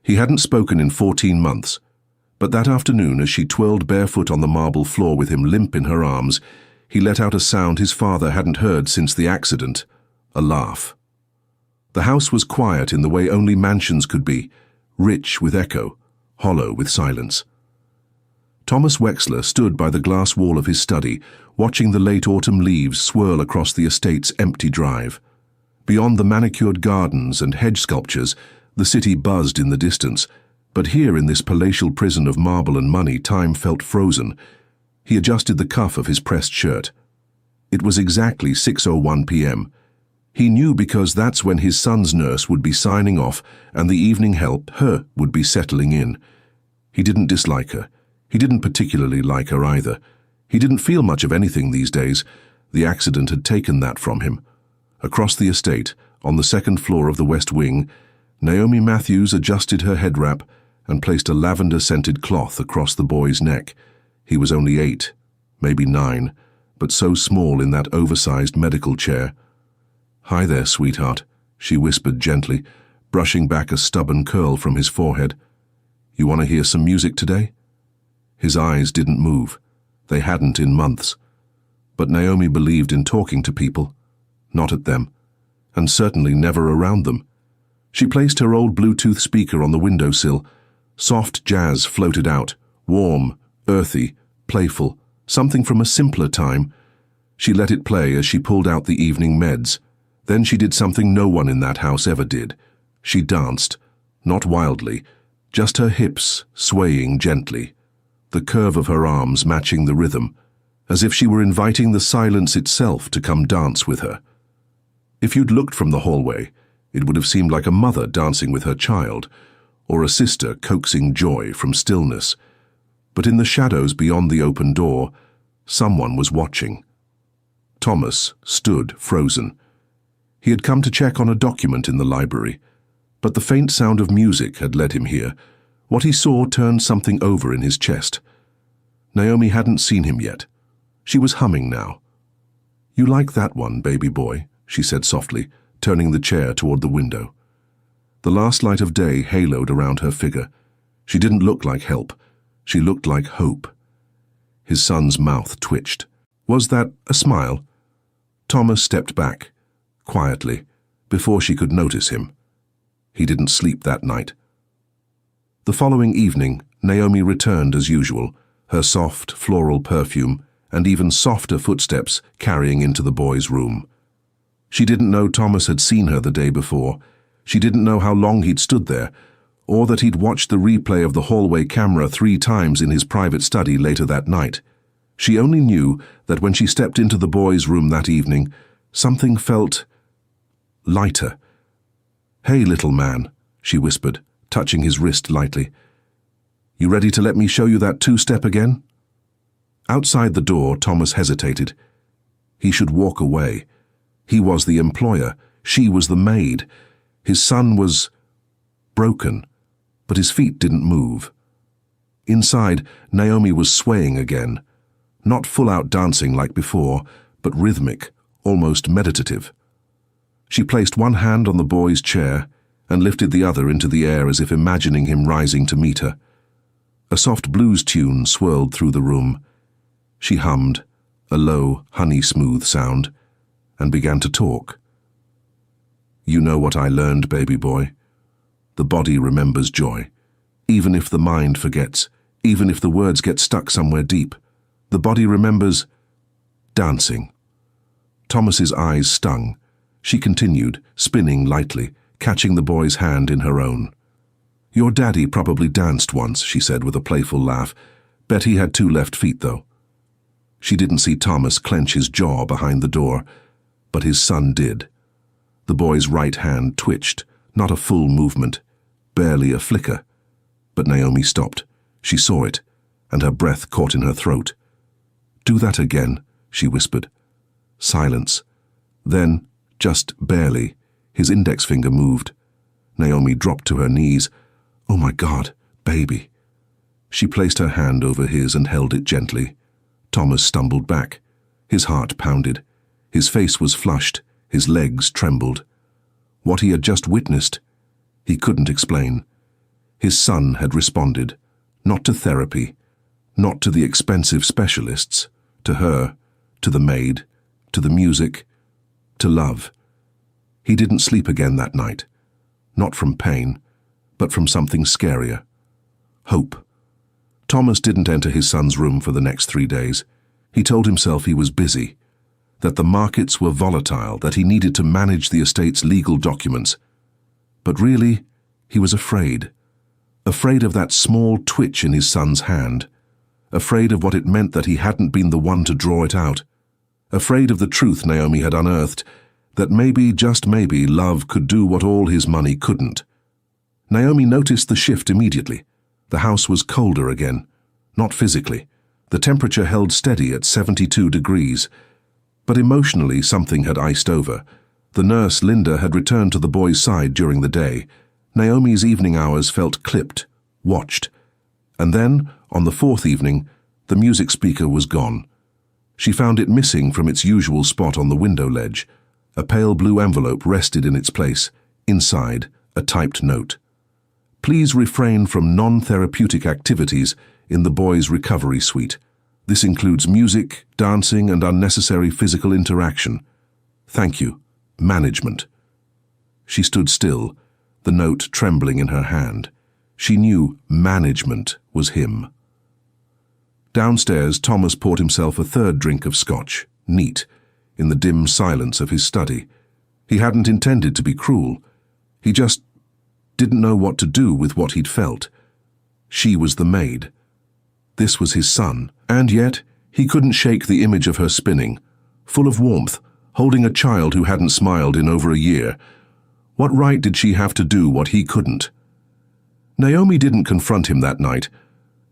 He hadn't spoken in 14 months, but that afternoon, as she twirled barefoot on the marble floor with him limp in her arms, he let out a sound his father hadn't heard since the accident, a laugh. The house was quiet in the way only mansions could be, rich with echo, hollow with silence. Thomas Wexler stood by the glass wall of his study, watching the late autumn leaves swirl across the estate's empty drive. Beyond the manicured gardens and hedge sculptures, the city buzzed in the distance, but here in this palatial prison of marble and money, time felt frozen. He adjusted the cuff of his pressed shirt. It was exactly 6:01 p.m. He knew because that's when his son's nurse would be signing off and the evening help, her, would be settling in. He didn't dislike her. He didn't particularly like her either. He didn't feel much of anything these days. The accident had taken that from him. Across the estate, on the second floor of the West Wing, Naomi Matthews adjusted her head wrap and placed a lavender-scented cloth across the boy's neck. He was only 8, maybe 9, but so small in that oversized medical chair. "Hi there, sweetheart," she whispered gently, brushing back a stubborn curl from his forehead. "You want to hear some music today?" His eyes didn't move. They hadn't in months. But Naomi believed in talking to people, not at them, and certainly never around them. She placed her old Bluetooth speaker on the windowsill. Soft jazz floated out, warm, earthy, playful, something from a simpler time. She let it play as she pulled out the evening meds. Then she did something no one in that house ever did. She danced, not wildly, just her hips swaying gently, the curve of her arms matching the rhythm, as if she were inviting the silence itself to come dance with her. If you'd looked from the hallway, it would have seemed like a mother dancing with her child, or a sister coaxing joy from stillness. But in the shadows beyond the open door, someone was watching. Thomas stood frozen. He had come to check on a document in the library, but the faint sound of music had led him here. What he saw turned something over in his chest. Naomi hadn't seen him yet. She was humming now. "You like that one, baby boy," she said softly, turning the chair toward the window. The last light of day haloed around her figure. She didn't look like help. She looked like hope. His son's mouth twitched. Was that a smile? Thomas stepped back, quietly, before she could notice him. He didn't sleep that night. The following evening, Naomi returned as usual, her soft, floral perfume and even softer footsteps carrying into the boy's room. She didn't know Thomas had seen her the day before. She didn't know how long he'd stood there, or that he'd watched the replay of the hallway camera 3 times in his private study later that night. She only knew that when she stepped into the boy's room that evening, something felt lighter. "Hey, little man," she whispered, touching his wrist lightly. "You ready to let me show you that 2-step again?" Outside the door, Thomas hesitated. He should walk away. He was the employer. She was the maid. His son was broken, but his feet didn't move. Inside, Naomi was swaying again, not full-out dancing like before, but rhythmic, almost meditative. She placed one hand on the boy's chair and lifted the other into the air as if imagining him rising to meet her. A soft blues tune swirled through the room. She hummed, a low, honey-smooth sound, and began to talk. "You know what I learned, baby boy. The body remembers joy. Even if the mind forgets, even if the words get stuck somewhere deep, the body remembers dancing." Thomas's eyes stung. She continued, spinning lightly, catching the boy's hand in her own. "Your daddy probably danced once," she said with a playful laugh. "Bet he had 2 left feet, though." She didn't see Thomas clench his jaw behind the door, but his son did. The boy's right hand twitched, not a full movement, barely a flicker. But Naomi stopped. She saw it, and her breath caught in her throat. "Do that again," she whispered. Silence. Then, just barely, his index finger moved. Naomi dropped to her knees. "Oh my God, baby." She placed her hand over his and held it gently. Thomas stumbled back. His heart pounded. His face was flushed. His legs trembled. What he had just witnessed, he couldn't explain. His son had responded, not to therapy, not to the expensive specialists, to her, to the maid, to the music, to love. He didn't sleep again that night, not from pain, but from something scarier. Hope. Thomas didn't enter his son's room for the next 3 days. He told himself he was busy, that the markets were volatile, that he needed to manage the estate's legal documents. But really, he was afraid. Afraid of that small twitch in his son's hand. Afraid of what it meant that he hadn't been the one to draw it out. Afraid of the truth Naomi had unearthed, that maybe, just maybe, love could do what all his money couldn't. Naomi noticed the shift immediately. The house was colder again. Not physically. The temperature held steady at 72 degrees. But emotionally, something had iced over. The nurse, Linda, had returned to the boy's side during the day. Naomi's evening hours felt clipped, watched. And then, on the 4th evening, the music speaker was gone. She found it missing from its usual spot on the window ledge. A pale blue envelope rested in its place. Inside, a typed note. Please refrain from non-therapeutic activities in the boys' recovery suite. This includes music, dancing, and unnecessary physical interaction. Thank you. Management. She stood still, the note trembling in her hand. She knew management was him. Downstairs, Thomas poured himself a 3rd drink of scotch, neat, in the dim silence of his study. He hadn't intended to be cruel. He just didn't know what to do with what he'd felt. She was the maid. This was his son, and yet he couldn't shake the image of her spinning, full of warmth, holding a child who hadn't smiled in over a year. What right did she have to do what he couldn't? Naomi didn't confront him that night,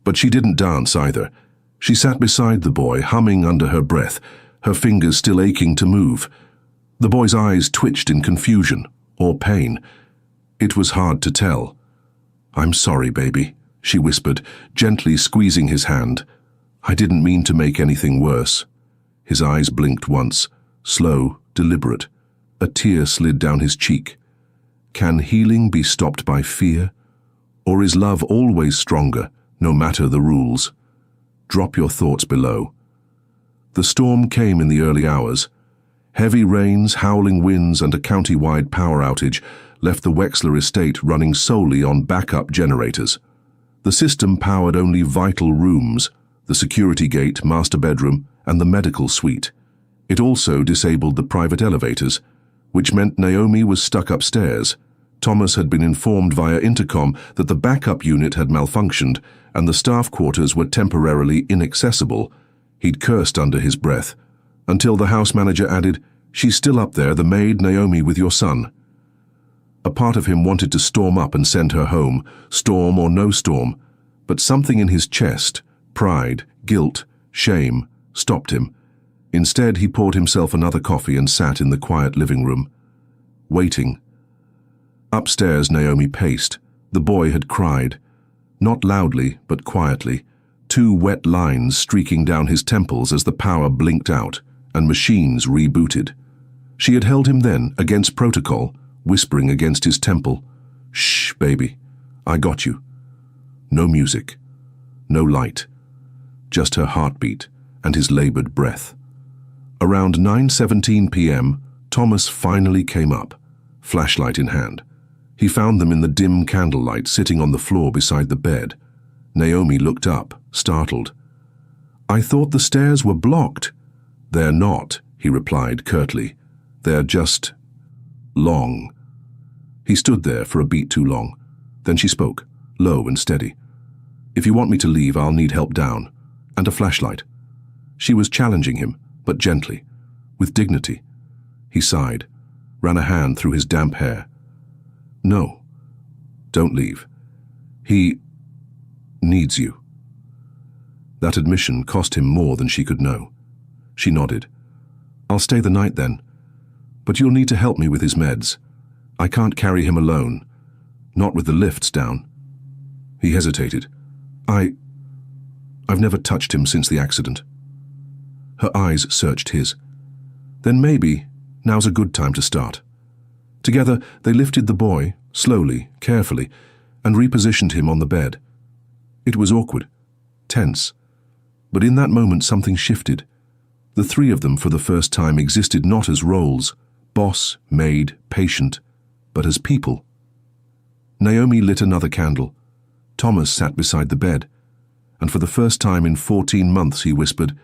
but she didn't dance either. She sat beside the boy, humming under her breath, her fingers still aching to move. The boy's eyes twitched in confusion or pain. It was hard to tell. "I'm sorry, baby," she whispered, gently squeezing his hand. "I didn't mean to make anything worse." His eyes blinked once, slow, deliberate. A tear slid down his cheek. Can healing be stopped by fear? Or is love always stronger, no matter the rules? Drop your thoughts below. The storm came in the early hours. Heavy rains, howling winds, and a county-wide power outage left the Wexler estate running solely on backup generators. The system powered only vital rooms, the security gate, master bedroom, and the medical suite. It also disabled the private elevators, which meant Naomi was stuck upstairs. Thomas had been informed via intercom that the backup unit had malfunctioned and the staff quarters were temporarily inaccessible. He'd cursed under his breath, until the house manager added, "She's still up there, the maid, Naomi, with your son." A part of him wanted to storm up and send her home, storm or no storm, but something in his chest, pride, guilt, shame, stopped him. Instead, he poured himself another coffee and sat in the quiet living room, waiting. Upstairs, Naomi paced. The boy had cried. Not loudly, but quietly. 2 wet lines streaking down his temples as the power blinked out and machines rebooted. She had held him then, against protocol, whispering against his temple, "Shh, baby, I got you." No music, no light, just her heartbeat and his labored breath. Around 9:17 p.m., Thomas finally came up, flashlight in hand. He found them in the dim candlelight sitting on the floor beside the bed. Naomi looked up, startled. "I thought the stairs were blocked." "They're not," he replied curtly. "They're just long." He stood there for a beat too long. Then she spoke, low and steady. "If you want me to leave, I'll need help down. And a flashlight." She was challenging him, but gently, with dignity. He sighed, ran a hand through his damp hair. "No, don't leave. He needs you." That admission cost him more than she could know. She nodded. "I'll stay the night then. But you'll need to help me with his meds. I can't carry him alone. Not with the lifts down." He hesitated. I've never touched him since the accident." Her eyes searched his. "Then maybe now's a good time to start." Together, they lifted the boy, slowly, carefully, and repositioned him on the bed. It was awkward, tense, but in that moment something shifted. The three of them for the first time existed not as roles, boss, maid, patient, but as people. Naomi lit another candle. Thomas sat beside the bed, and for the first time in 14 months he whispered,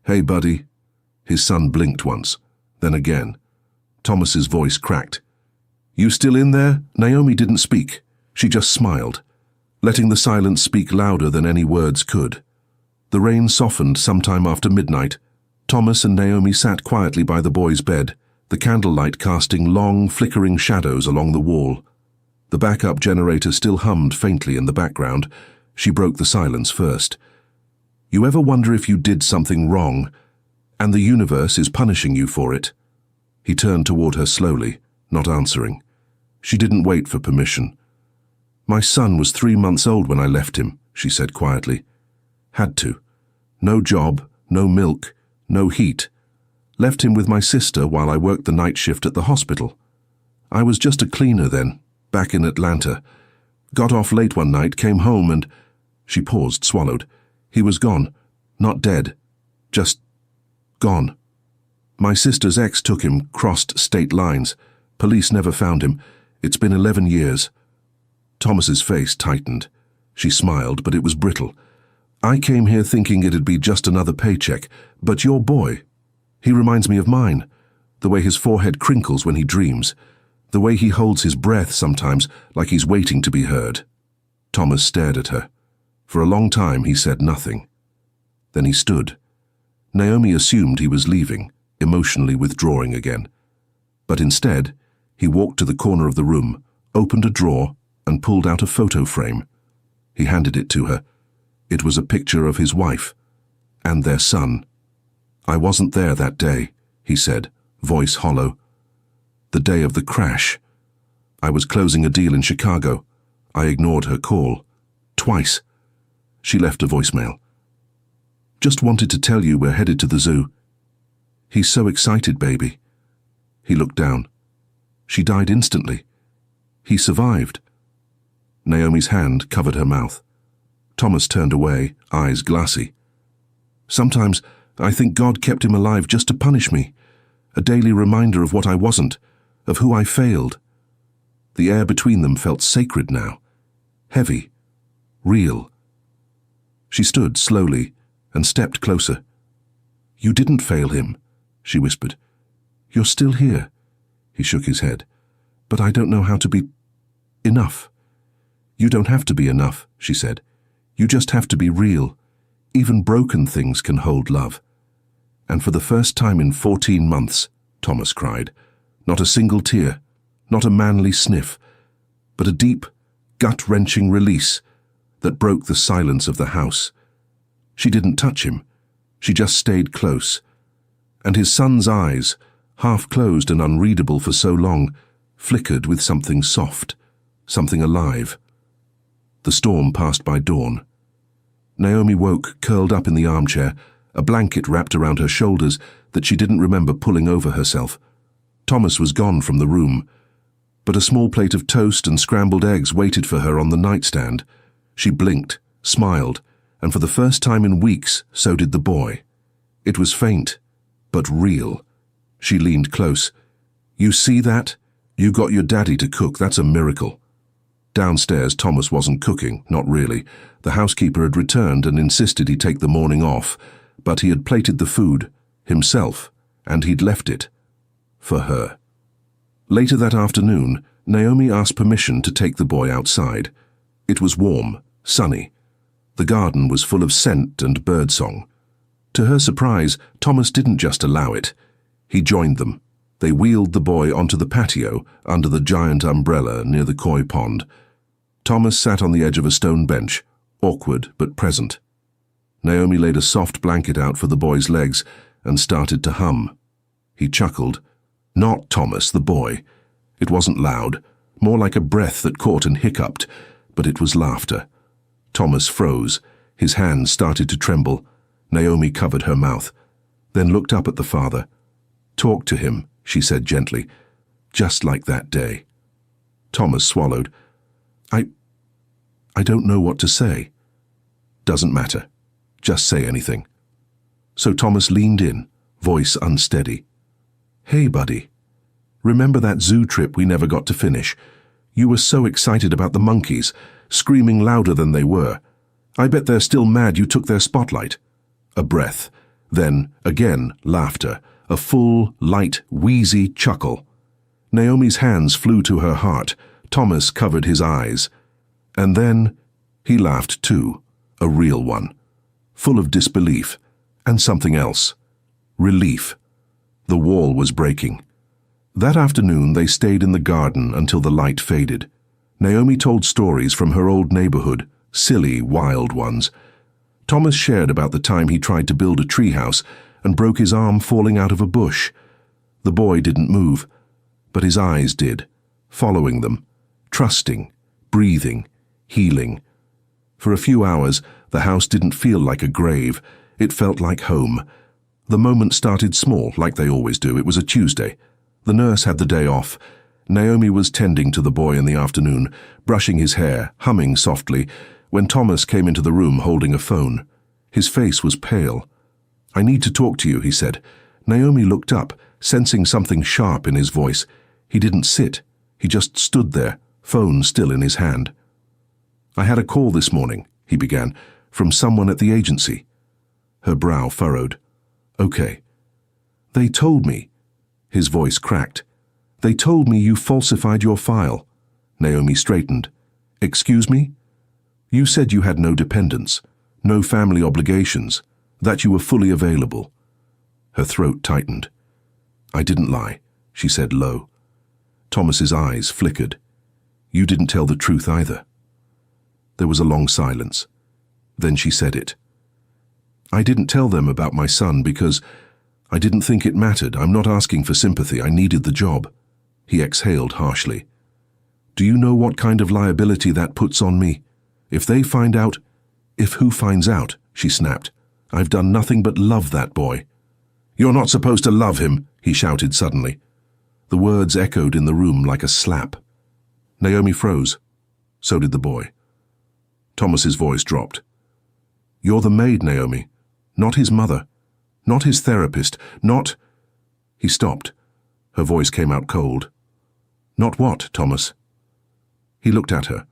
"Hey, buddy." His son blinked once, then again. Thomas's voice cracked. "You still in there?" Naomi didn't speak. She just smiled, letting the silence speak louder than any words could. The rain softened sometime after midnight. Thomas and Naomi sat quietly by the boy's bed, the candlelight casting long, flickering shadows along the wall. The backup generator still hummed faintly in the background. She broke the silence first. "You ever wonder if you did something wrong, and the universe is punishing you for it?" He turned toward her slowly, not answering. She didn't wait for permission. "My son was 3 months old when I left him," she said quietly. "Had to. No job, no milk, no heat. Left him with my sister while I worked the night shift at the hospital. I was just a cleaner then, back in Atlanta. Got off late one night, came home and—" She paused, swallowed. "He was gone. Not dead. Just gone. My sister's ex took him, crossed state lines. Police never found him. It's been 11 years. Thomas's face tightened. She smiled, but it was brittle. "I came here thinking it'd be just another paycheck, but your boy, he reminds me of mine. The way his forehead crinkles when he dreams. The way he holds his breath sometimes, like he's waiting to be heard." Thomas stared at her. For a long time he said nothing. Then he stood. Naomi assumed he was leaving, emotionally withdrawing again. But instead, he walked to the corner of the room, opened a drawer, and pulled out a photo frame. He handed it to her. It was a picture of his wife and their son. "I wasn't there that day," he said, voice hollow. "The day of the crash. I was closing a deal in Chicago. I ignored her call. Twice." She left a voicemail. "Just wanted to tell you we're headed to the zoo. He's so excited, baby." He looked down. "She died instantly. He survived." Naomi's hand covered her mouth. Thomas turned away, eyes glassy. "Sometimes I think God kept him alive just to punish me, a daily reminder of what I wasn't, of who I failed." The air between them felt sacred now, heavy, real. She stood slowly and stepped closer. "You didn't fail him," she whispered. "You're still here." He shook his head. "But I don't know how to be enough." "You don't have to be enough," she said. "You just have to be real. Even broken things can hold love." And for the first time in 14 months, Thomas cried. Not a single tear, not a manly sniff, but a deep, gut-wrenching release that broke the silence of the house. She didn't touch him. She just stayed close. And his son's eyes, half closed and unreadable for so long, flickered with something soft, something alive. The storm passed by dawn. Naomi woke, curled up in the armchair, a blanket wrapped around her shoulders that she didn't remember pulling over herself. Thomas was gone from the room, but a small plate of toast and scrambled eggs waited for her on the nightstand. She blinked, smiled, and for the first time in weeks, so did the boy. It was faint, but real. She leaned close. "You see that? You got your daddy to cook, that's a miracle." Downstairs, Thomas wasn't cooking, not really. The housekeeper had returned and insisted he take the morning off, but he had plated the food, himself, and he'd left it. For her. Later that afternoon, Naomi asked permission to take the boy outside. It was warm, sunny. The garden was full of scent and birdsong. To her surprise, Thomas didn't just allow it. He joined them. They wheeled the boy onto the patio under the giant umbrella near the koi pond. Thomas sat on the edge of a stone bench, awkward but present. Naomi laid a soft blanket out for the boy's legs and started to hum. He chuckled. Not Thomas, the boy. It wasn't loud, more like a breath that caught and hiccuped, but it was laughter. Thomas froze. His hands started to tremble. Naomi covered her mouth, then looked up at the father. "Talk to him," she said gently, "just like that day." Thomas swallowed. I don't know what to say. Doesn't matter. Just say anything. So Thomas leaned in, voice unsteady. Hey, buddy. Remember that zoo trip we never got to finish? You were so excited about the monkeys, screaming louder than they were. I bet they're still mad you took their spotlight. A breath. Then, again, laughter. A full, light, wheezy chuckle. Naomi's hands flew to her heart. Thomas covered his eyes. And then he laughed too, a real one, full of disbelief, and something else. Relief. The wall was breaking. That afternoon they stayed in the garden until the light faded. Naomi told stories from her old neighborhood, silly, wild ones. Thomas shared about the time he tried to build a treehouse and broke his arm falling out of a bush. The boy didn't move, but his eyes did, following them, trusting, breathing, healing. For a few hours, the house didn't feel like a grave. It felt like home. The moment started small, like they always do. It was a Tuesday. The nurse had the day off. Naomi was tending to the boy in the afternoon, brushing his hair, humming softly, when Thomas came into the room holding a phone. His face was pale. I need to talk to you, he said. Naomi looked up, sensing something sharp in his voice. He didn't sit. He just stood there, phone still in his hand. I had a call this morning, he began, from someone at the agency. Her brow furrowed. Okay. They told me. His voice cracked. They told me you falsified your file. Naomi straightened. Excuse me? You said you had no dependents, no family obligations, that you were fully available. Her throat tightened. I didn't lie, she said low. Thomas's eyes flickered. You didn't tell the truth either. There was a long silence. Then she said it. I didn't tell them about my son because I didn't think it mattered. I'm not asking for sympathy. I needed the job. He exhaled harshly. Do you know what kind of liability that puts on me? If they find out, if who finds out, she snapped. I've done nothing but love that boy. You're not supposed to love him, he shouted suddenly. The words echoed in the room like a slap. Naomi froze. So did the boy. Thomas's voice dropped. You're the maid, Naomi, not his mother, not his therapist, not... He stopped. Her voice came out cold. Not what, Thomas? He looked at her,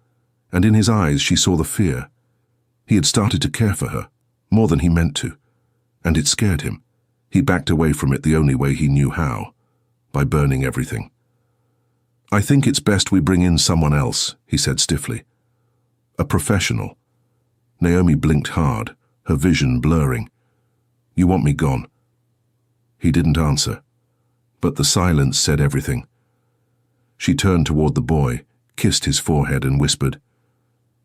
and in his eyes she saw the fear. He had started to care for her, more than he meant to, and it scared him. He backed away from it the only way he knew how, by burning everything. I think it's best we bring in someone else, he said stiffly. A professional. Naomi blinked hard, her vision blurring. You want me gone? He didn't answer, but the silence said everything. She turned toward the boy, kissed his forehead and whispered,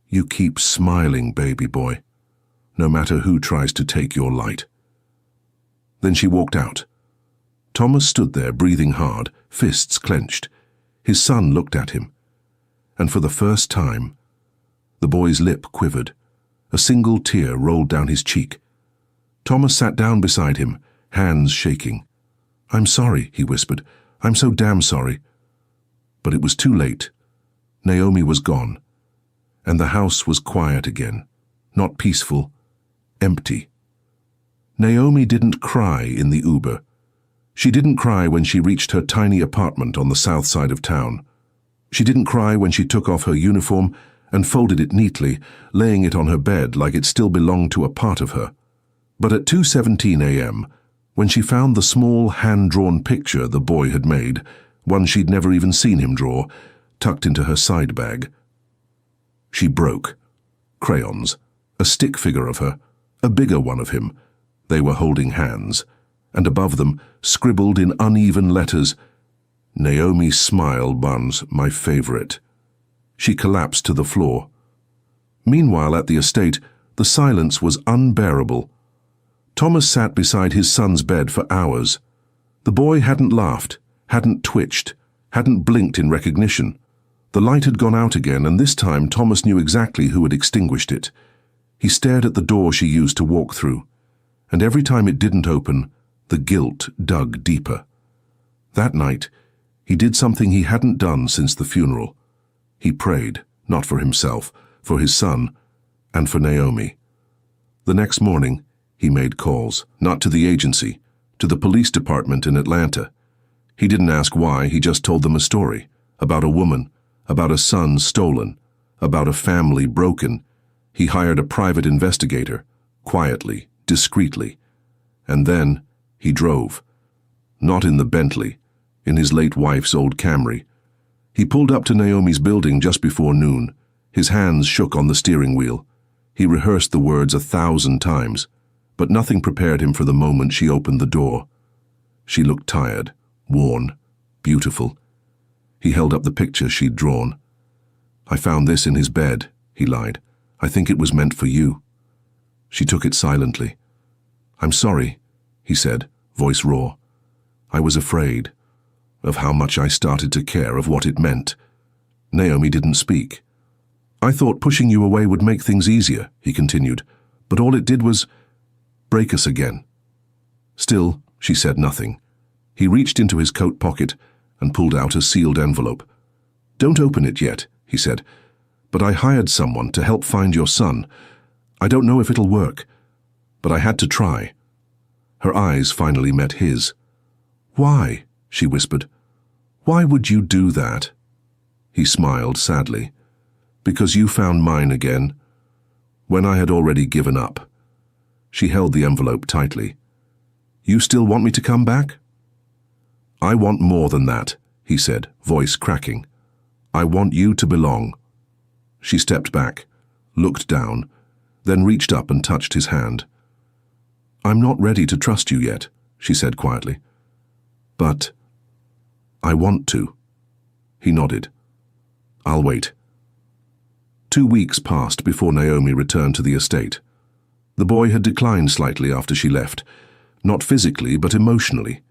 You keep smiling, baby boy, no matter who tries to take your light. Then she walked out. Thomas stood there, breathing hard, fists clenched. His son looked at him, and for the first time, the boy's lip quivered. A single tear rolled down his cheek. Thomas sat down beside him, hands shaking. I'm sorry, he whispered. I'm so damn sorry. But it was too late. Naomi was gone, and the house was quiet again, not peaceful, empty. Naomi didn't cry in the Uber. She didn't cry when she reached her tiny apartment on the south side of town. She didn't cry when she took off her uniform and folded it neatly, laying it on her bed like it still belonged to a part of her. But at 2:17 a.m., when she found the small hand-drawn picture the boy had made, one she'd never even seen him draw, tucked into her side bag, she broke. Crayons, a stick figure of her, a bigger one of him. They were holding hands, and above them, scribbled in uneven letters, Naomi's smile buns, my favorite. She collapsed to the floor. Meanwhile, at the estate, the silence was unbearable. Thomas sat beside his son's bed for hours. The boy hadn't laughed, hadn't twitched, hadn't blinked in recognition. The light had gone out again, and this time Thomas knew exactly who had extinguished it. He stared at the door she used to walk through, and every time it didn't open, the guilt dug deeper. That night, he did something he hadn't done since the funeral. He prayed, not for himself, for his son, and for Naomi. The next morning, he made calls, not to the agency, to the police department in Atlanta. He didn't ask why, he just told them a story, about a woman, about a son stolen, about a family broken. He hired a private investigator, quietly, discreetly. And then he drove. Not in the Bentley, in his late wife's old Camry. He pulled up to Naomi's building just before noon. His hands shook on the steering wheel. He rehearsed the words 1,000 times, but nothing prepared him for the moment she opened the door. She looked tired, worn, beautiful. He held up the picture she'd drawn. "I found this in his bed," he lied. "I think it was meant for you." She took it silently. "I'm sorry," he said, voice raw. "I was afraid of how much I started to care of what it meant." Naomi didn't speak. "I thought pushing you away would make things easier," he continued, "but all it did was break us again." Still, she said nothing. He reached into his coat pocket and pulled out a sealed envelope. "Don't open it yet," he said, "but I hired someone to help find your son. I don't know if it'll work, but I had to try." Her eyes finally met his. "Why?" she whispered. "Why would you do that?" He smiled sadly. "Because you found mine again, when I had already given up." She held the envelope tightly. "You still want me to come back?" "I want more than that," he said, voice cracking. "I want you to belong." She stepped back, looked down, then reached up and touched his hand. "I'm not ready to trust you yet," she said quietly. "But I want to." He nodded. "I'll wait." 2 weeks passed before Naomi returned to the estate. The boy had declined slightly after she left, not physically but emotionally.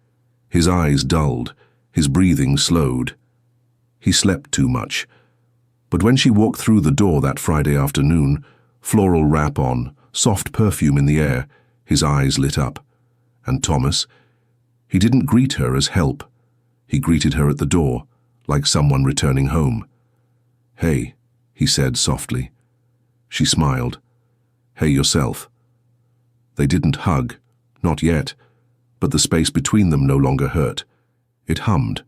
His eyes dulled, his breathing slowed. He slept too much. But when she walked through the door that Friday afternoon, floral wrap on, soft perfume in the air, his eyes lit up. And Thomas, he didn't greet her as help. He greeted her at the door, like someone returning home. "Hey," he said softly. She smiled. "Hey yourself." They didn't hug, not yet, but the space between them no longer hurt. It hummed.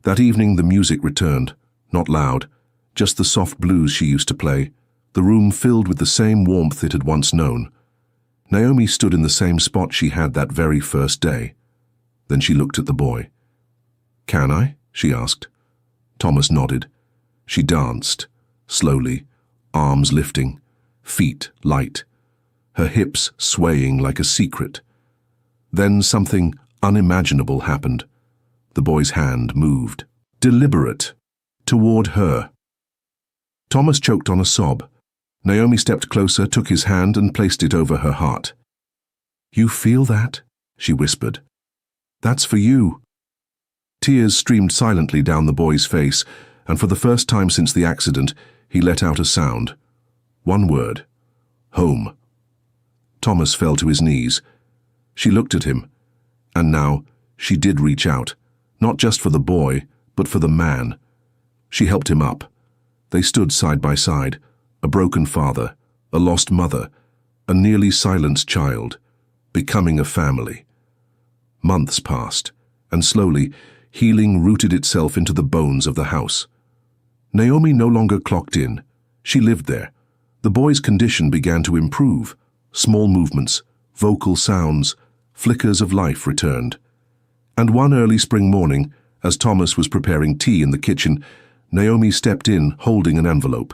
That evening the music returned, not loud, just the soft blues she used to play, the room filled with the same warmth it had once known. Naomi stood in the same spot she had that very first day. Then she looked at the boy. "Can I?" she asked. Thomas nodded. She danced, slowly, arms lifting, feet light, her hips swaying like a secret. Then something unimaginable happened. The boy's hand moved, deliberate, toward her. Thomas choked on a sob. Naomi stepped closer, took his hand and placed it over her heart. "You feel that?" she whispered. "That's for you." Tears streamed silently down the boy's face, and for the first time since the accident, he let out a sound. One word. Home. Thomas fell to his knees. She looked at him, and now she did reach out, not just for the boy, but for the man. She helped him up. They stood side by side, a broken father, a lost mother, a nearly silenced child, becoming a family. Months passed, and slowly, healing rooted itself into the bones of the house. Naomi no longer clocked in. She lived there. The boy's condition began to improve. Small movements, vocal sounds, flickers of life returned. And one early spring morning, as Thomas was preparing tea in the kitchen, Naomi stepped in, holding an envelope.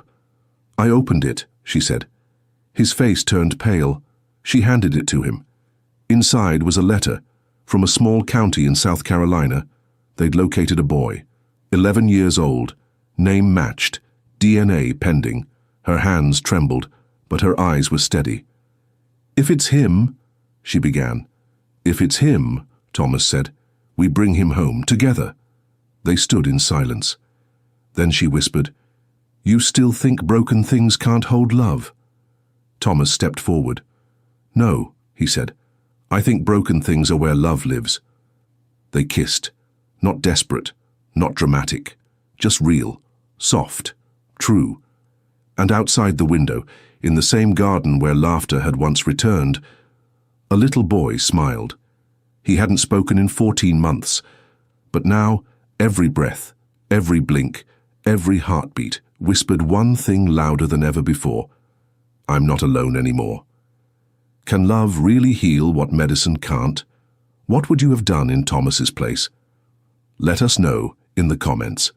"I opened it," she said. His face turned pale. She handed it to him. Inside was a letter from a small county in South Carolina. They'd located a boy, 11 years old, name matched, DNA pending. Her hands trembled, but her eyes were steady. "If it's him," she began. "If it's him," Thomas said, "we bring him home together." They stood in silence. Then she whispered, "You still think broken things can't hold love?" Thomas stepped forward. "No," he said. "I think broken things are where love lives." They kissed. Not desperate, not dramatic, just real, soft, true. And outside the window, in the same garden where laughter had once returned, a little boy smiled. He hadn't spoken in 14 months, but now every breath, every blink, every heartbeat whispered one thing louder than ever before: I'm not alone anymore. Can love really heal what medicine can't? What would you have done in Thomas's place? Let us know in the comments.